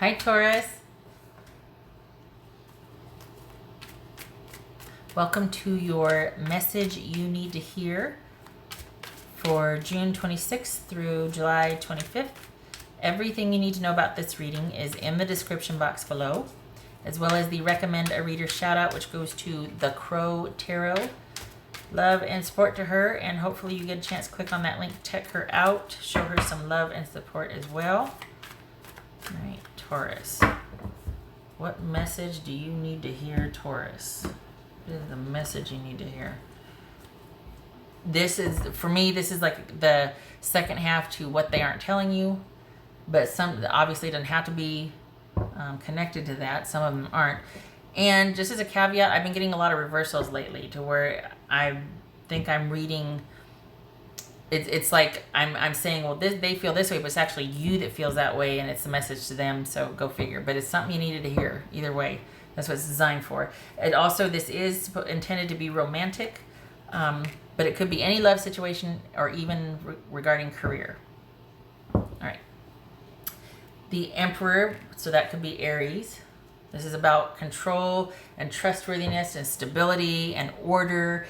Hi, Taurus. Welcome to your message you need to hear for June 26th through July 25th. Everything you need to know about this reading is in the description box below, as well as the recommend a reader shout out, which goes to the Crow Tarot. Love and support to her, and hopefully you get a chance to click on that link, check her out, show her some love and support as well. All right, Taurus. What message do you need to hear, Taurus? What is the message you need to hear? This is, for me, this is like the second half to what they aren't telling you, but some obviously doesn't have to be connected to that. Some of them aren't. And just as a caveat, I've been getting a lot of reversals lately to where I think I'm reading, it's like I'm saying, well, they feel this way, but it's actually you that feels that way, and it's a message to them, so go figure. But it's something you needed to hear either way. That's what it's designed for. It also, this is intended to be romantic, but it could be any love situation or even regarding career. All right. The Emperor, so that could be Aries. This is about control and trustworthiness and stability and order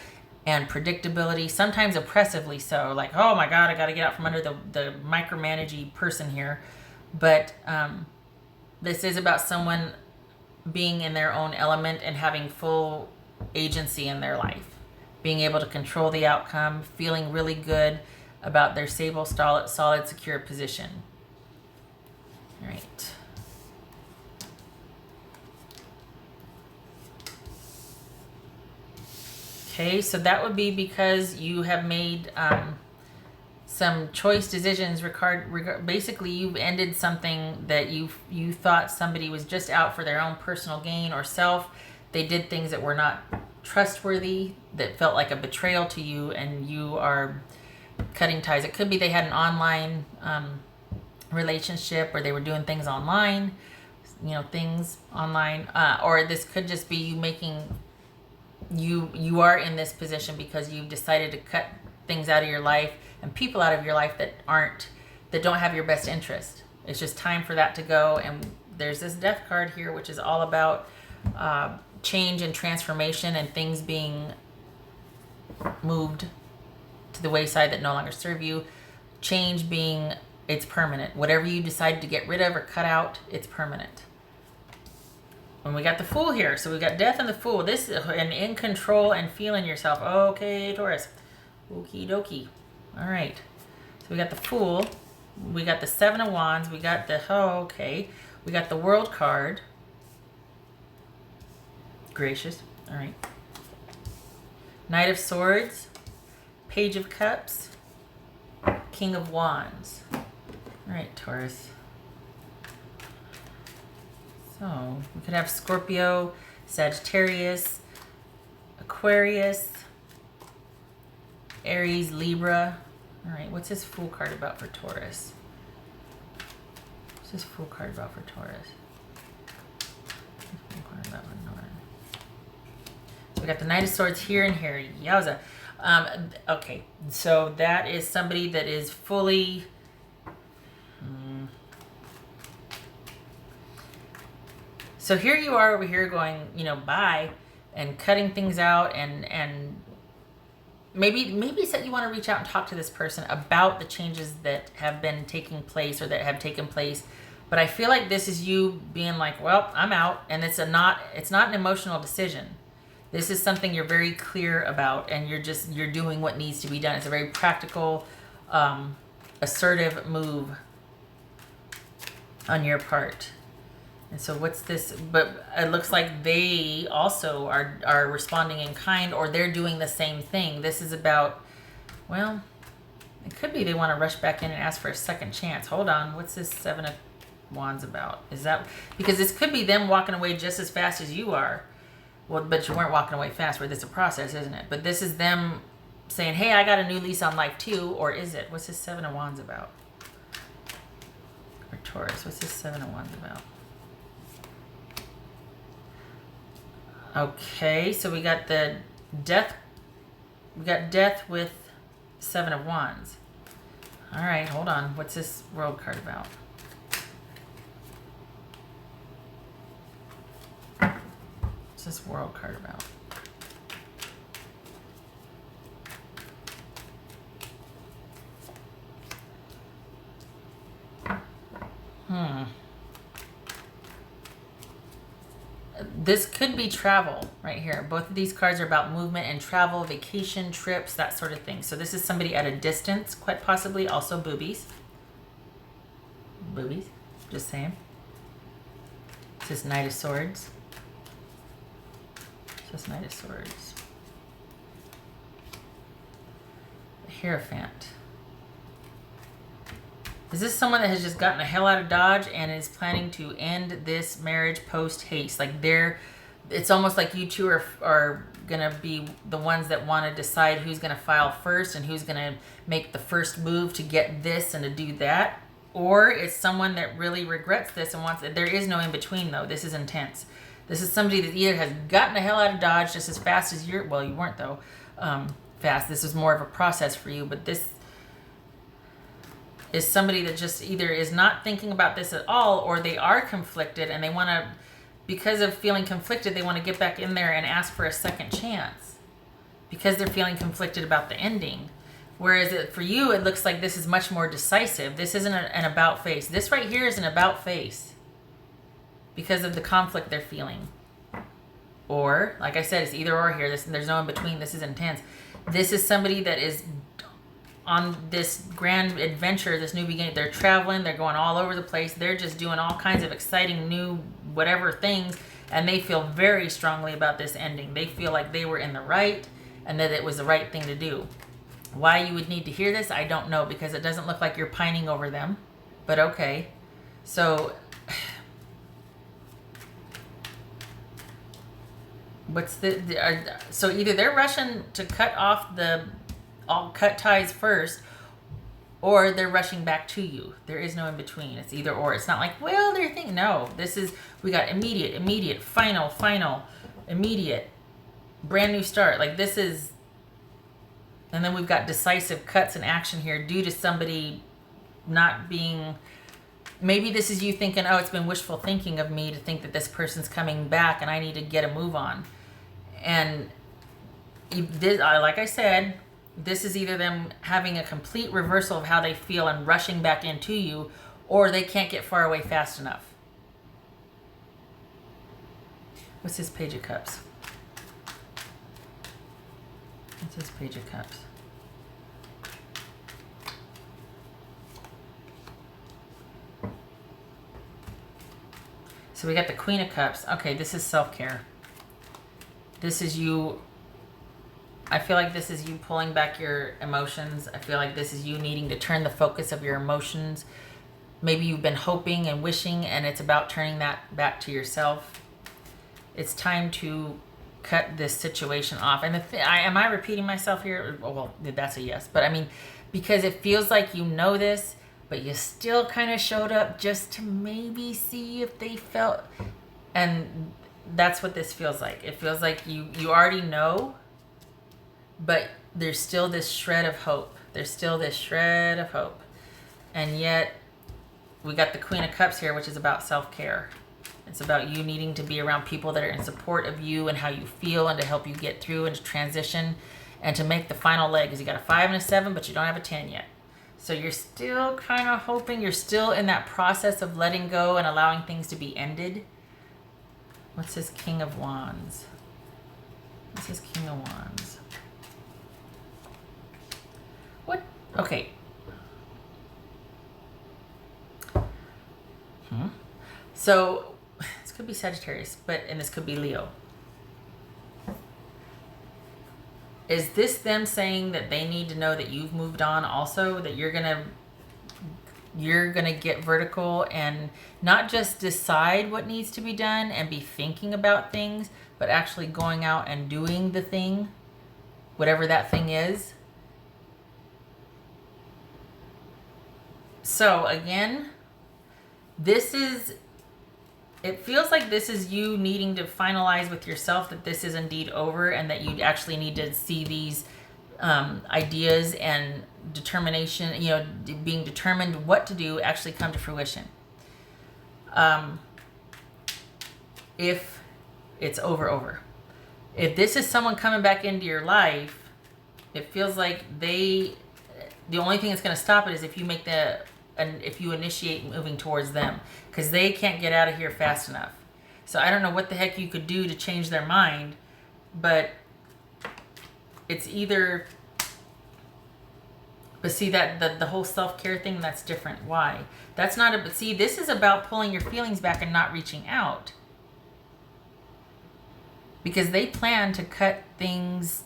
and predictability, sometimes oppressively so. Like, oh my God, I got to get out from under the micromanaging person here. But this is about someone being in their own element and having full agency in their life, being able to control the outcome, feeling really good about their stable, solid, secure position. All right. Okay, so that would be because you have made some choice decisions. Basically, you've ended something that you thought somebody was just out for their own personal gain or self. They did things that were not trustworthy, that felt like a betrayal to you, and you are cutting ties. It could be they had an online relationship, or they were doing things online, things online, or this could just be you making. You are in this position because you've decided to cut things out of your life and people out of your life that don't have your best interest. It's just time for that to go. And there's this Death card here, which is all about change and transformation and things being moved to the wayside that no longer serve you. Change being, it's permanent. Whatever you decide to get rid of or cut out, it's permanent. And we got the Fool here. So we got Death and the Fool. This is an in control and feeling yourself. Okay, Taurus. Okie dokie. All right. So we got the Fool. We got the Seven of Wands. We got the, we got the World card. Gracious. All right. Knight of Swords. Page of Cups. King of Wands. All right, Taurus. So we could have Scorpio, Sagittarius, Aquarius, Aries, Libra. All right, what's this Fool card about for Taurus? What's this Fool card about for Taurus? Fool card about for Taurus? So we got the Knight of Swords here and here. Yowza. Okay, so that is somebody that is fully... So here you are over here going, bye, and cutting things out, and maybe you want to reach out and talk to this person about the changes that have been taking place or that have taken place. But I feel like this is you being like, well, I'm out, and it's not an emotional decision. This is something you're very clear about, and you're doing what needs to be done. It's a very practical, assertive move on your part. And so what's this? But it looks like they also are responding in kind, or they're doing the same thing. This is about, well, it could be they want to rush back in and ask for a second chance. Hold on. What's this Seven of Wands about? Is that, because this could be them walking away just as fast as you are. Well, but you weren't walking away fast. Where this is a process, isn't it? But this is them saying, hey, I got a new lease on life too. Or is it? What's this Seven of Wands about? Or Taurus, what's this Seven of Wands about? Okay, so we got the Death. We got Death with Seven of Wands. All right, hold on. What's this World card about? What's this World card about? This could be travel right here. Both of these cards are about movement and travel, vacation, trips, that sort of thing. So this is somebody at a distance, quite possibly. Also boobies. Boobies, just saying. This is Knight of Swords. Just Knight of Swords. Hierophant. Is this someone that has just gotten the hell out of Dodge and is planning to end this marriage post haste? Like it's almost like you two are gonna be the ones that want to decide who's gonna file first and who's gonna make the first move to get this and to do that. Or it's someone that really regrets this and wants it. There is no in between though. This is intense. This is somebody that either has gotten the hell out of Dodge just as fast as you weren't though, fast. This was more of a process for you, but this is somebody that just either is not thinking about this at all, or they are conflicted and they want to, because of feeling conflicted, they want to get back in there and ask for a second chance because they're feeling conflicted about the ending. Whereas for you, it looks like this is much more decisive. This isn't an about face. This right here is an about face because of the conflict they're feeling. Or, like I said, it's either or here. There's no in between. This is intense. This is somebody that is on this grand adventure, this new beginning. They're traveling, they're going all over the place, they're just doing all kinds of exciting new whatever things, and they feel very strongly about this ending. They feel like they were in the right and that it was the right thing to do. Why you would need to hear this, I don't know, because it doesn't look like you're pining over them, but okay. So so either they're rushing to cut off I'll cut ties first, or they're rushing back to you. There is no in between. It's either or. It's not like, well, they're thinking. No, we got immediate, final, immediate, brand new start. Like this is, and then we've got decisive cuts and action here due to somebody not being, maybe this is you thinking, oh, it's been wishful thinking of me to think that this person's coming back and I need to get a move on. And like I said, this is either them having a complete reversal of how they feel and rushing back into you, or they can't get far away fast enough. What's this Page of Cups? What's this Page of Cups? So we got the Queen of Cups. Okay, this is self-care. This is you. I feel like this is you pulling back your emotions. I feel like this is you needing to turn the focus of your emotions. Maybe you've been hoping and wishing, and it's about turning that back to yourself. It's time to cut this situation off. And am I repeating myself here? Well, that's a yes. But I mean, because it feels like you know this, but you still kind of showed up just to maybe see if they felt. And that's what this feels like. It feels like you already know, but there's still this shred of hope. There's still this shred of hope. And yet we got the Queen of Cups here, which is about self-care. It's about you needing to be around people that are in support of you and how you feel, and to help you get through and to transition and to make the final leg. Because you got a 5 and a 7, but you don't have a 10 yet. So you're still kind of hoping. You're still in that process of letting go and allowing things to be ended. What's this King of Wands? What's this King of Wands? What? Okay. So this could be Sagittarius, and this could be Leo. Is this them saying that they need to know that you've moved on also, that you're gonna get vertical and not just decide what needs to be done and be thinking about things, but actually going out and doing the thing, whatever that thing is? So again, it feels like this is you needing to finalize with yourself that this is indeed over, and that you actually need to see these ideas and determination, being determined what to do, actually come to fruition. If it's over. If this is someone coming back into your life, it feels like the only thing that's going to stop it is if you if you initiate moving towards them, because they can't get out of here fast enough. So I don't know what the heck you could do to change their mind, but it's either, but see that the whole self-care thing, that's different. Why? That's not but see, this is about pulling your feelings back and not reaching out. Because they plan to cut things.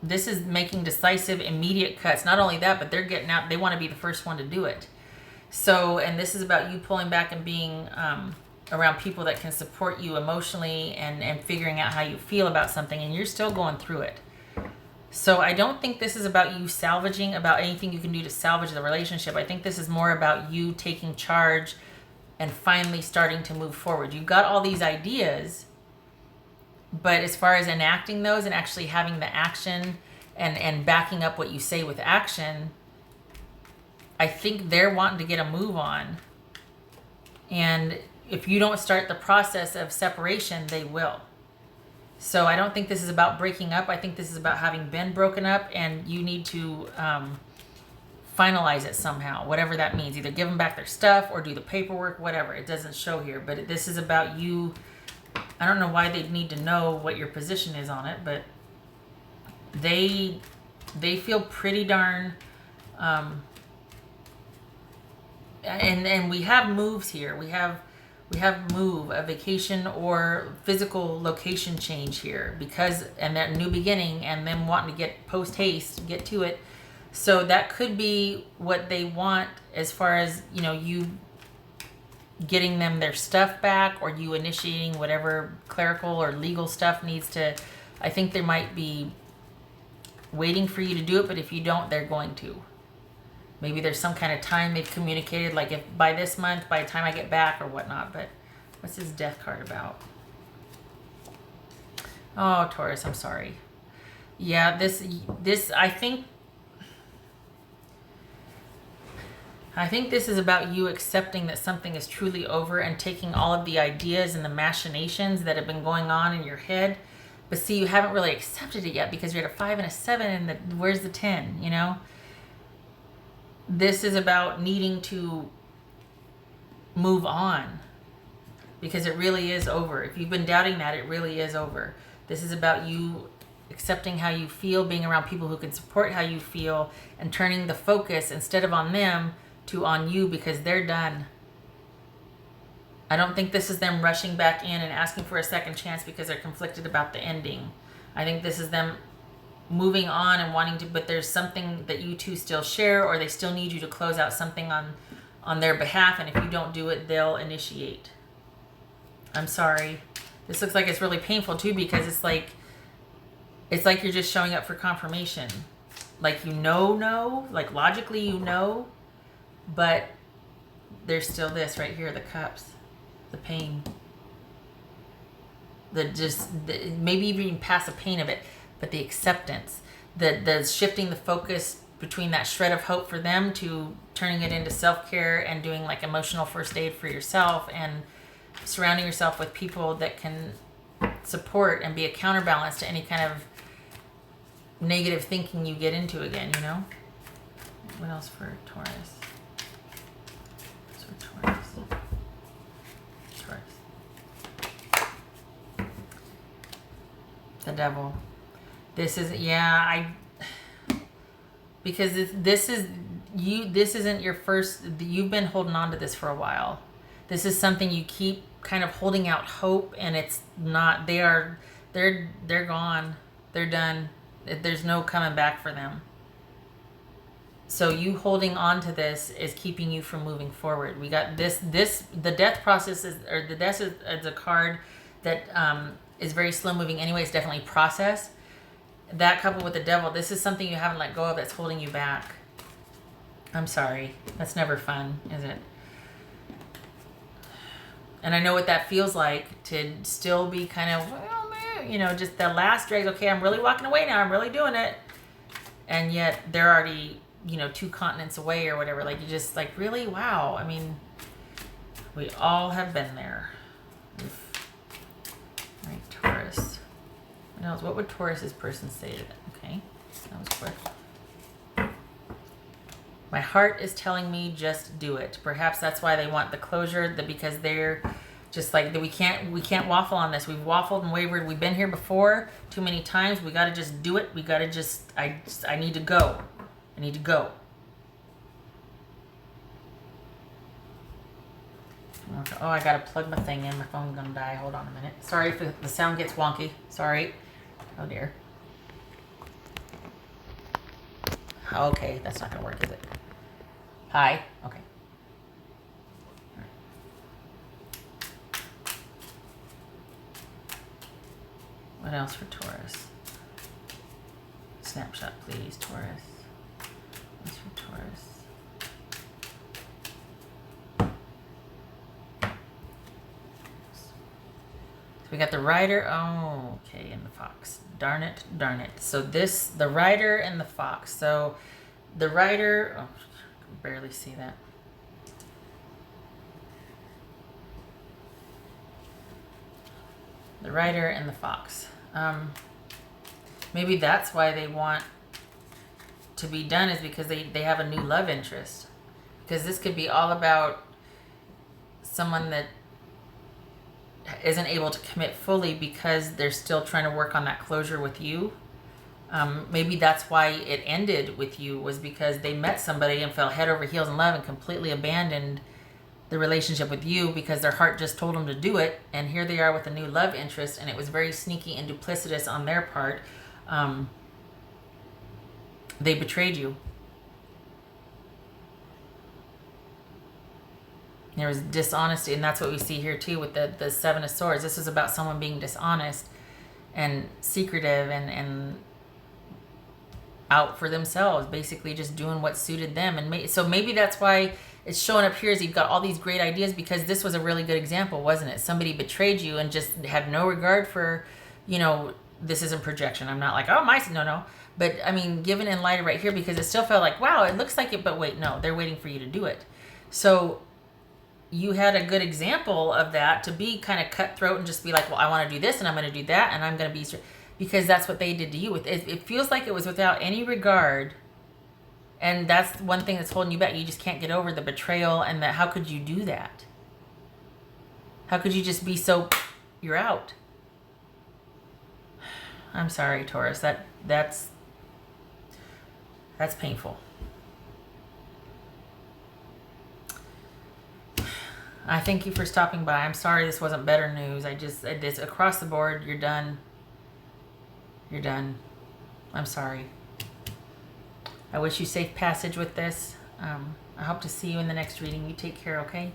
This is making decisive, immediate cuts. Not only that, but they're getting out. They want to be the first one to do it. So, and this is about you pulling back and being around people that can support you emotionally and figuring out how you feel about something. And you're still going through it. So I don't think this is about you salvaging, about anything you can do to salvage the relationship. I think this is more about you taking charge and finally starting to move forward. You've got all these ideas, but as far as enacting those and actually having the action and backing up what you say with action, I think they're wanting to get a move on. And if you don't start the process of separation, they will. So I don't think this is about breaking up. I think this is about having been broken up, and you need to finalize it somehow, whatever that means. Either give them back their stuff or do the paperwork, whatever. It doesn't show here, but this is about you. I don't know why they'd need to know what your position is on it, but they feel pretty darn and we have moves here. We have move, a vacation or physical location change here, because and that new beginning and them wanting to get post haste, get to it. So that could be what they want, as far as, you know, you getting them their stuff back, or you initiating whatever clerical or legal stuff needs to. I think they might be waiting for you to do it, but if you don't, they're going to. Maybe there's some kind of time they've communicated, like if by this month, by the time I get back or whatnot. But what's this death card about? Oh, Taurus, I'm sorry. Yeah, this I think this is about you accepting that something is truly over and taking all of the ideas and the machinations that have been going on in your head. But see, you haven't really accepted it yet, because you're at a 5 and a 7, and where's the 10, you know? This is about needing to move on, because it really is over. If you've been doubting that, it really is over. This is about you accepting how you feel, being around people who can support how you feel, and turning the focus, instead of on them, to on you, because they're done. I don't think this is them rushing back in and asking for a second chance because they're conflicted about the ending. I think this is them moving on and wanting to, but there's something that you two still share, or they still need you to close out something on their behalf, and if you don't do it, they'll initiate. I'm sorry. This looks like it's really painful too, because it's like you're just showing up for confirmation. Like, you know, like logically you know, but there's still this right here, the cups, the pain, maybe even past the pain of it, but the acceptance, the shifting the focus between that shred of hope for them to turning it into self-care and doing like emotional first aid for yourself, and surrounding yourself with people that can support and be a counterbalance to any kind of negative thinking you get into again, you know? What else for Taurus? What's for Taurus? The devil. This is, because this isn't your first, you've been holding on to this for a while. This is something you keep kind of holding out hope, and it's not, they're gone. They're done. There's no coming back for them. So you holding on to this is keeping you from moving forward. We got the death process is a card that is very slow moving anyway. It's definitely process. That coupled with the devil, this is something you haven't let go of that's holding you back. I'm sorry. That's never fun, is it? And I know what that feels like, to still be kind of, well, man, you know, just the last drag. Okay, I'm really walking away now. I'm really doing it. And yet they're already, you know, 2 continents away or whatever. Like, you just like, really? Wow. I mean, we all have been there. Right, Taurus. else? What would Taurus's person say to that? Okay, that was quick. My heart is telling me just do it. Perhaps that's why they want the closure, because they're just like, we can't waffle on this. We've waffled and wavered. We've been here before too many times. We got to just do it. We got to just, I need to go. I need to go. Okay. Oh, I got to plug my thing in. My phone's going to die. Hold on a minute. Sorry if the sound gets wonky. Sorry. Oh, dear. Okay, that's not going to work, is it? Hi. Okay. What else for Taurus? Snapshot, please, Taurus. What's for Taurus? So we got the rider. Oh, okay, and the fox. Darn it, darn it. So this, the rider and the fox. So the rider, oh, I can barely see that. The rider and the fox. Maybe that's why they want to be done, is because they have a new love interest. Because this could be all about someone that isn't able to commit fully because they're still trying to work on that closure with you. Maybe that's why it ended with you, was because they met somebody and fell head over heels in love and completely abandoned the relationship with you because their heart just told them to do it. And here they are with a new love interest, and it was very sneaky and duplicitous on their part. They betrayed you. There was dishonesty, and that's what we see here too with the Seven of Swords. This is about someone being dishonest and secretive and out for themselves, basically just doing what suited them. And so maybe that's why it's showing up here, is you've got all these great ideas, because this was a really good example, wasn't it? Somebody betrayed you and just had no regard for, this isn't projection. I'm not like, oh, no. But I mean, given in light of right here, because it still felt like, wow, it looks like it, but wait, no, they're waiting for you to do it. So you had a good example of that, to be kind of cutthroat and just be like, well, I want to do this and I'm going to do that and I'm going to be, because that's what they did to you. It feels like it was without any regard. And that's one thing that's holding you back. You just can't get over the betrayal, and that, how could you do that? How could you just be so, you're out? I'm sorry, Taurus. That's painful. I thank you for stopping by. I'm sorry this wasn't better news. It's across the board. You're done. You're done. I'm sorry. I wish you safe passage with this. I hope to see you in the next reading. You take care, okay?